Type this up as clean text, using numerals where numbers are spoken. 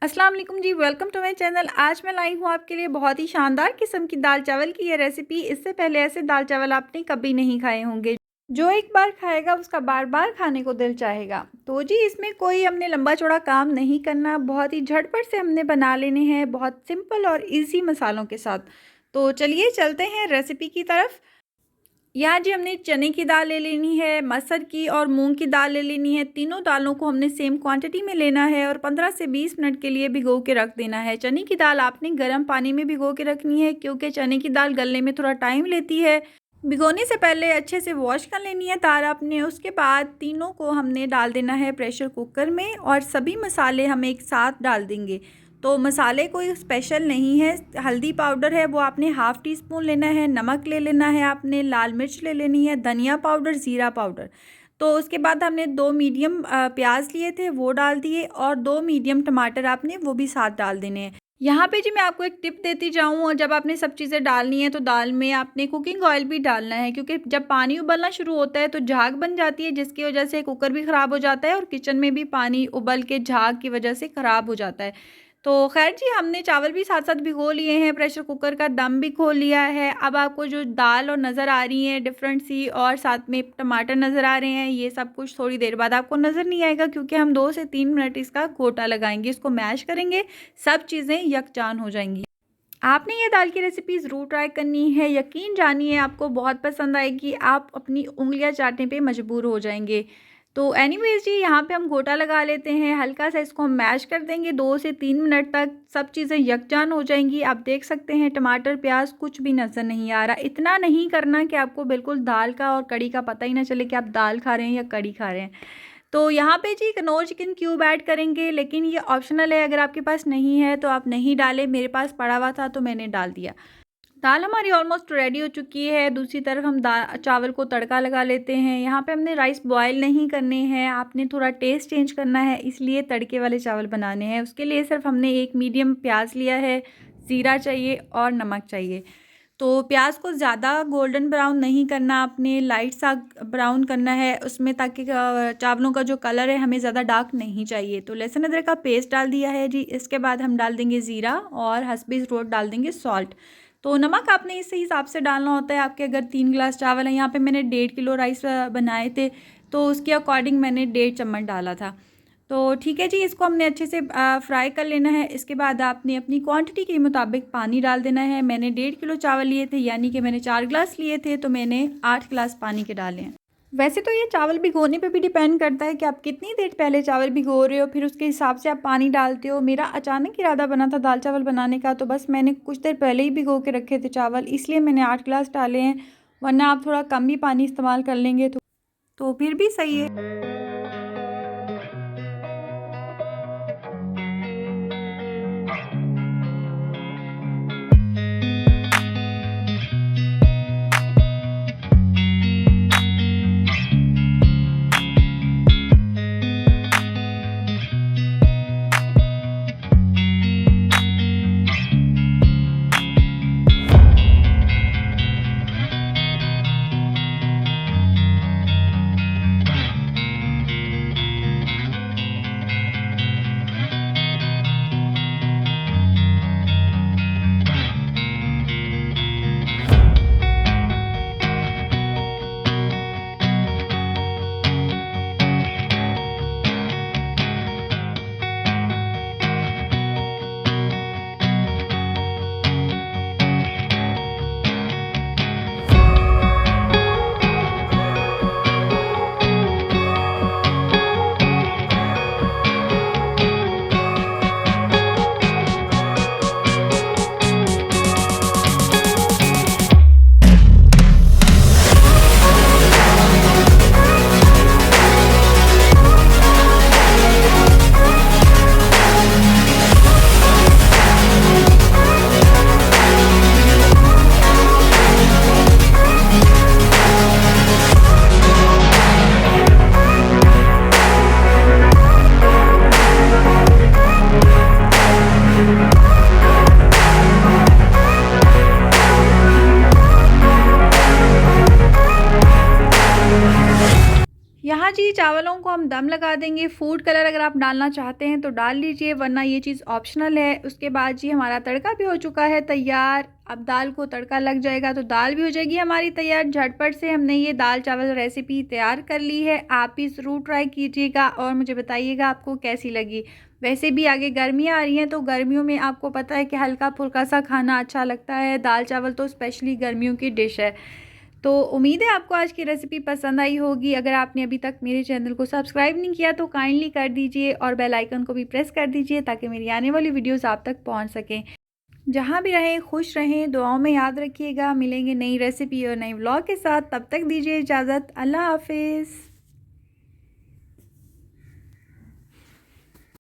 अस्सलाम वालेकुम जी, welcome to my channel. आज मैं लाई हूँ आपके लिए बहुत ही शानदार किस्म की दाल चावल की ये रेसिपी। इससे पहले ऐसे दाल चावल आपने कभी नहीं खाए होंगे। जो एक बार खाएगा उसका बार बार खाने को दिल चाहेगा। तो जी इसमें कोई हमने लंबा चौड़ा काम नहीं करना, बहुत ही झटपट से हमने बना लेने हैं, बहुत सिंपल और इजी मसालों के साथ। तो चलिए चलते हैं रेसिपी की तरफ। यहाँ जी हमने चने की दाल ले लेनी है, मसर की और मूंग की दाल ले लेनी है। तीनों दालों को हमने सेम क्वांटिटी में लेना है और 15 से 20 मिनट के लिए भिगो के रख देना है। चने की दाल आपने गर्म पानी में भिगो के रखनी है, क्योंकि चने की दाल गलने में थोड़ा टाइम लेती है। भिगोने से पहले अच्छे से वॉश कर लेनी है दाल आपने। उसके बाद तीनों को हमने डाल देना है प्रेशर कुकर में और सभी मसाले हम एक साथ डाल देंगे। तो मसाले कोई स्पेशल नहीं है। हल्दी पाउडर है वो आपने हाफ़ टी स्पून लेना है, नमक ले लेना है आपने, लाल मिर्च ले लेनी है, धनिया पाउडर, ज़ीरा पाउडर। तो उसके बाद हमने 2 मीडियम प्याज लिए थे वो डाल दिए और 2 मीडियम टमाटर आपने वो भी साथ डाल देने हैं। यहाँ पे जी मैं आपको एक टिप देती जाऊँ, और जब आपने सब चीज़ें डालनी है तो दाल में आपने कुकिंग ऑयल भी डालना है, क्योंकि जब पानी उबलना शुरू होता है तो झाग बन जाती है, जिसकी वजह से कुकर भी ख़राब हो जाता है और किचन में भी पानी उबल के झाग की वजह से ख़राब हो जाता है। तो खैर जी हमने चावल भी साथ साथ भिगो लिए हैं, प्रेशर कुकर का दम भी खोल लिया है। अब आपको जो दाल और नज़र आ रही है डिफरेंट सी, और साथ में टमाटर नज़र आ रहे हैं, ये सब कुछ थोड़ी देर बाद आपको नज़र नहीं आएगा, क्योंकि हम 2 से 3 मिनट इसका गोटा लगाएंगे, इसको मैश करेंगे, सब चीज़ें यकजान हो जाएंगी। आपने ये दाल की रेसिपी ज़रूर ट्राई करनी है, यकीन जानिए आपको बहुत पसंद आएगी, आप अपनी उंगलियां चाटने पे मजबूर हो जाएंगे। तो एनीवेज जी यहाँ पे हम गोटा लगा लेते हैं, हल्का सा इसको हम मैश कर देंगे 2 से 3 मिनट तक, सब चीज़ें यकजान हो जाएंगी। आप देख सकते हैं टमाटर प्याज कुछ भी नज़र नहीं आ रहा। इतना नहीं करना कि आपको बिल्कुल दाल का और कड़ी का पता ही ना चले कि आप दाल खा रहे हैं या कड़ी खा रहे हैं। तो यहाँ पे जी कनौर चिकन क्यूब ऐड करेंगे, लेकिन ये ऑप्शनल है, अगर आपके पास नहीं है तो आप नहीं डालें। मेरे पास पड़ा हुआ था तो मैंने डाल दिया। दाल हमारी ऑलमोस्ट रेडी हो चुकी है। दूसरी तरफ हम चावल को तड़का लगा लेते हैं। यहाँ पे हमने राइस बॉयल नहीं करने हैं, आपने थोड़ा टेस्ट चेंज करना है, इसलिए तड़के वाले चावल बनाने हैं। उसके लिए सिर्फ हमने एक मीडियम प्याज लिया है, ज़ीरा चाहिए और नमक चाहिए। तो प्याज को ज़्यादा गोल्डन ब्राउन नहीं करना, आपने लाइट सा ब्राउन करना है उसमें, ताकि चावलों का जो कलर है हमें ज़्यादा डार्क नहीं चाहिए। तो लहसुन अदरक का पेस्ट डाल दिया है जी। इसके बाद हम डाल देंगे ज़ीरा और हस्बे ज़रूरत डाल देंगे सॉल्ट। तो नमक आपने इस हिसाब से डालना होता है। आपके अगर 3 गिलास चावल हैं, यहाँ पे मैंने 1.5 किलो राइस बनाए थे, तो उसके अकॉर्डिंग मैंने 1.5 चम्मच डाला था। तो ठीक है जी, इसको हमने अच्छे से फ्राई कर लेना है। इसके बाद आपने अपनी क्वांटिटी के मुताबिक पानी डाल देना है। मैंने 1.5 किलो चावल लिए थे, यानी कि मैंने 4 गिलास लिए थे, तो मैंने 8 गिलास पानी के डाले हैं। वैसे तो ये चावल भिगोने पे भी डिपेंड करता है कि आप कितनी देर पहले चावल भिगो रहे हो, फिर उसके हिसाब से आप पानी डालते हो। मेरा अचानक इरादा बना था दाल चावल बनाने का, तो बस मैंने कुछ देर पहले ही भिगो के रखे थे चावल, इसलिए मैंने 8 गिलास डाले हैं। वरना आप थोड़ा कम भी पानी इस्तेमाल कर लेंगे तो फिर भी सही है। चावलों को हम दम लगा देंगे। फूड कलर अगर आप डालना चाहते हैं तो डाल लीजिए, वरना ये चीज़ ऑप्शनल है। उसके बाद जी हमारा तड़का भी हो चुका है तैयार। अब दाल को तड़का लग जाएगा तो दाल भी हो जाएगी हमारी तैयार। झटपट से हमने ये दाल चावल रेसिपी तैयार कर ली है। आप भी ज़रूर ट्राई कीजिएगा और मुझे बताइएगा आपको कैसी लगी। वैसे भी आगे गर्मियाँ आ रही हैं तो गर्मियों में आपको पता है कि हल्का फुल्का सा खाना अच्छा लगता है। दाल चावल तो स्पेशली गर्मियों की डिश है। तो उम्मीद है आपको आज की रेसिपी पसंद आई होगी। अगर आपने अभी तक मेरे चैनल को सब्सक्राइब नहीं किया तो काइंडली कर दीजिए और बेल आइकन को भी प्रेस कर दीजिए ताकि मेरी आने वाली वीडियोस आप तक पहुंच सकें। जहां भी रहें खुश रहें, दुआओं में याद रखिएगा। मिलेंगे नई रेसिपी और नई व्लॉग के साथ, तब तक दीजिए इजाज़त। अल्लाह हाफिज़।